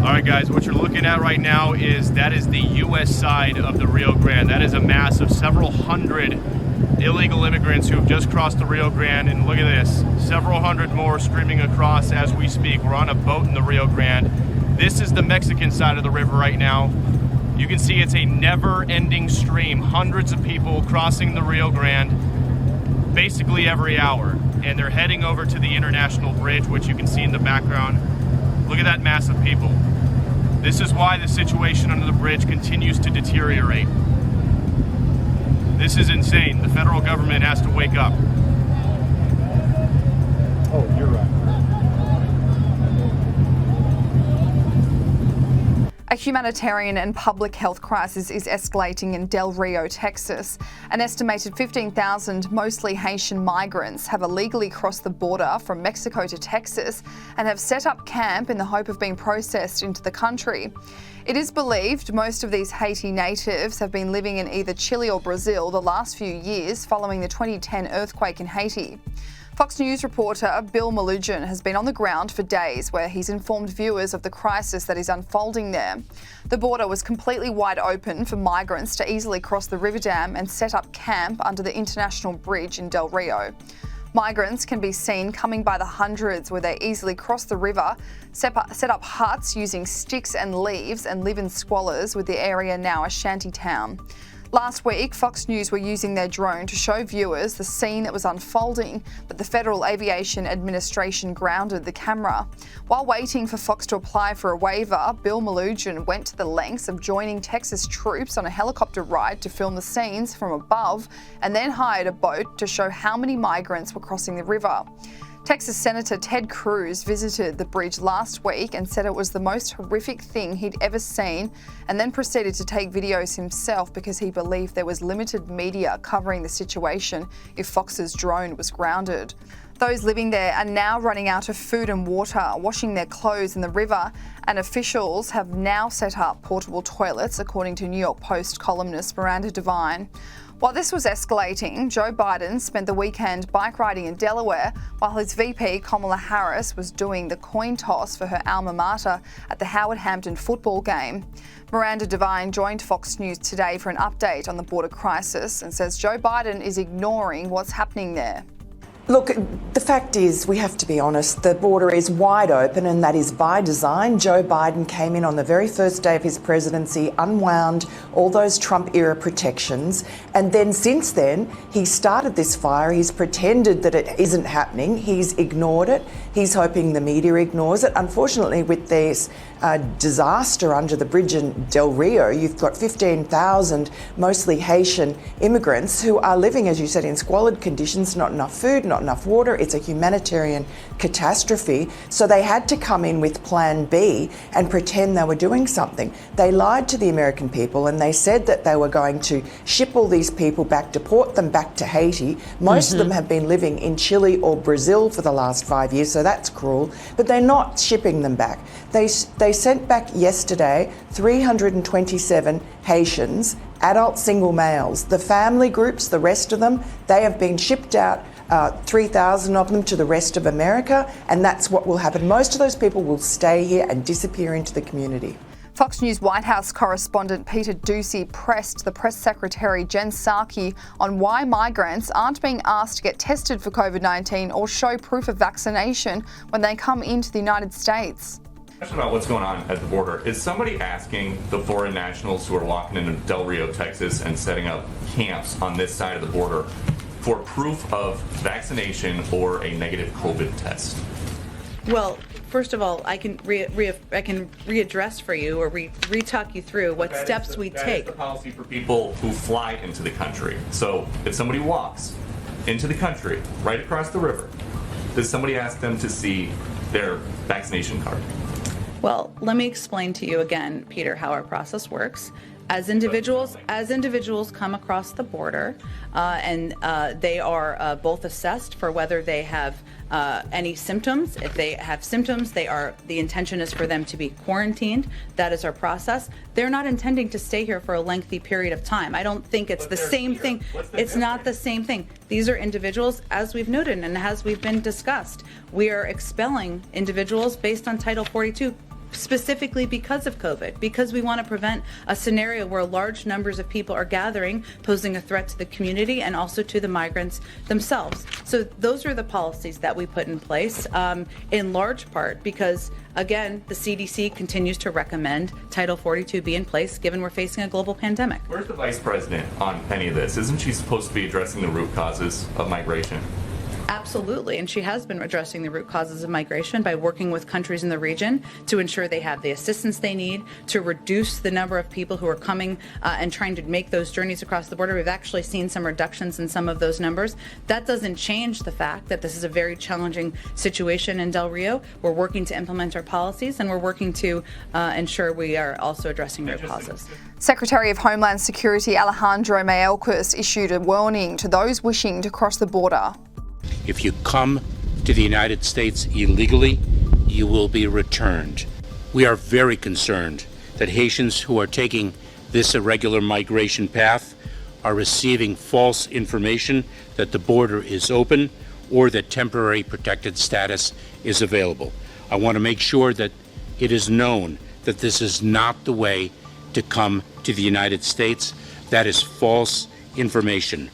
All right, guys, what you're looking at right now is the U.S. side of the Rio Grande. That is a mass of several hundred illegal immigrants who have just crossed the Rio Grande, and look at this, several hundred more streaming across as we speak. We're on a boat in the Rio Grande. This is the Mexican side of the river right now. You can see it's a never-ending stream, hundreds of people crossing the Rio Grande basically every hour, and they're heading over to the international bridge, which you can see in the background. Look at that mass of people. This is why the situation under the bridge continues to deteriorate. This is insane. The federal government has to wake up. Oh, you're right. A humanitarian and public health crisis is escalating in Del Rio, Texas. An estimated 15,000 mostly Haitian migrants have illegally crossed the border from Mexico to Texas and have set up camp in the hope of being processed into the country. It is believed most of these Haiti natives have been living in either Chile or Brazil the last few years following the 2010 earthquake in Haiti. Fox News reporter Bill Melugin has been on the ground for days, where he's informed viewers of the crisis that is unfolding there. The border was completely wide open for migrants to easily cross the river dam and set up camp under the international bridge in Del Rio. Migrants can be seen coming by the hundreds, where they easily cross the river, set up huts using sticks and leaves, and live in squalors, with the area now a shanty town. Last week, Fox News were using their drone to show viewers the scene that was unfolding, but the Federal Aviation Administration grounded the camera. While waiting for Fox to apply for a waiver, Bill Melugin went to the lengths of joining Texas troops on a helicopter ride to film the scenes from above, and then hired a boat to show how many migrants were crossing the river. Texas Senator Ted Cruz visited the bridge last week and said it was the most horrific thing he'd ever seen, and then proceeded to take videos himself because he believed there was limited media covering the situation if Fox's drone was grounded. Those living there are now running out of food and water, washing their clothes in the river, and officials have now set up portable toilets, according to New York Post columnist Miranda Devine. While this was escalating, Joe Biden spent the weekend bike riding in Delaware, while his VP Kamala Harris was doing the coin toss for her alma mater at the Howard Hampton football game. Miranda Devine joined Fox News today for an update on the border crisis and says Joe Biden is ignoring what's happening there. Look, the fact is, we have to be honest, the border is wide open, and that is by design. Joe Biden came in on the very first day of his presidency, unwound all those Trump-era protections, and then since then, he started this fire. He's pretended that it isn't happening. He's ignored it. He's hoping the media ignores it. Unfortunately, with this disaster under the bridge in Del Rio, you've got 15,000 mostly Haitian immigrants who are living, as you said, in squalid conditions, not enough food, not enough water. It's a humanitarian catastrophe. So they had to come in with Plan B and pretend they were doing something. They lied to the American people, and they said that they were going to ship all these people back, deport them back to Haiti. Most of them have been living in Chile or Brazil for the last 5 years, so that's cruel. But they're not shipping them back. They sent back yesterday 327 Haitians, adult single males. The family groups, the rest of them, they have been shipped out, 3,000 of them, to the rest of America, and that's what will happen. Most of those people will stay here and disappear into the community. Fox News White House correspondent Peter Doocy pressed the press secretary Jen Psaki on why migrants aren't being asked to get tested for COVID-19 or show proof of vaccination when they come into the United States. Question about what's going on at the border. Is somebody asking the foreign nationals who are walking into Del Rio, Texas and setting up camps on this side of the border for proof of vaccination or a negative COVID test? Well, first of all, I can readdress for you or re-talk you through what steps we take. That is the policy for people who fly into the country. So if somebody walks into the country right across the river, does somebody ask them to see their vaccination card? Well, let me explain to you again, Peter, how our process works. As individuals come across the border, and they are both assessed for whether they have any symptoms. If they have symptoms, the intention is for them to be quarantined. That is our process. They're not intending to stay here for a lengthy period of time. I don't think it's the same thing. It's not the same thing. These are individuals, as we've noted and as we've been discussed. We are expelling individuals based on Title 42 specifically because of COVID, because we want to prevent a scenario where large numbers of people are gathering, posing a threat to the community and also to the migrants themselves. So those are the policies that we put in place, in large part because, again, the CDC continues to recommend Title 42 be in place given we're facing a global pandemic. Where's the vice president on any of this? Isn't she supposed to be addressing the root causes of migration? Absolutely, and she has been addressing the root causes of migration by working with countries in the region to ensure they have the assistance they need to reduce the number of people who are coming and trying to make those journeys across the border. We've actually seen some reductions in some of those numbers. That doesn't change the fact that this is a very challenging situation in Del Rio. We're working to implement our policies, and we're working to ensure we are also addressing root causes. Secretary of Homeland Security Alejandro Mayorkas issued a warning to those wishing to cross the border. If you come to the United States illegally, you will be returned. We are very concerned that Haitians who are taking this irregular migration path are receiving false information that the border is open or that temporary protected status is available. I want to make sure that it is known that this is not the way to come to the United States. That is false information.